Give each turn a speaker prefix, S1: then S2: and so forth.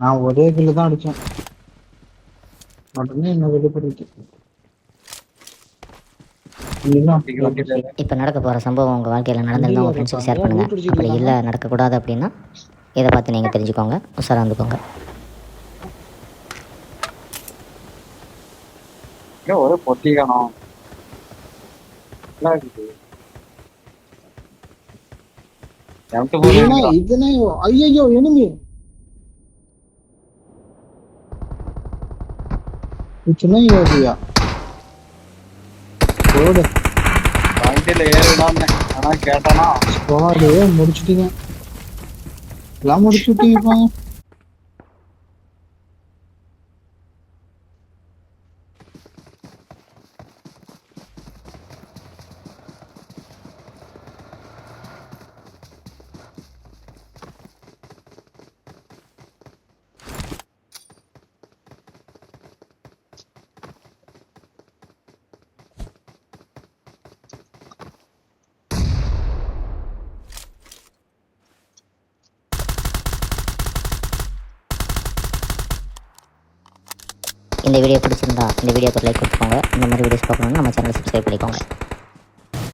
S1: நான் ஒரே கில்லு தான் அடிச்சேன். உடனே என்ன வெளிப்படுத்தி
S2: இப்போ நடக்க போகிற சம்பவம் உங்கள் வாழ்க்கையில் நடந்திருந்தால் உங்கள் ஃப்ரெண்ட்ஸுக்கு ஷேர் பண்ணுங்கள். அப்படி இல்லை நடக்கக்கூடாது அப்படின்னா இதை பார்த்து நீங்கள் தெரிஞ்சுக்கோங்க, உஷாராக இருந்துக்கோங்க.
S3: ஒரு பொட்டி காணும்
S1: இதுனே. ஐயோ எனிமி சின்ன யோகியா ஓடு.
S3: வண்டியில ஏறிடாம ஆனா கேட்டானா
S1: ஸ்குவாடு முடிச்சிட்டீங்க, எல்லாம் முடிச்சு விட்டீங்கப்பா.
S2: இந்த வீடியோ பிடிச்சிருந்தா இந்த வீடியோக்கு லைக் கொடுத்துக்கோங்க. இந்த மாதிரி வீடியோஸ் பார்க்கணுன்னா நம்ம சேனலை சப்ஸ்கிரைப் பண்ணிக்கோங்க.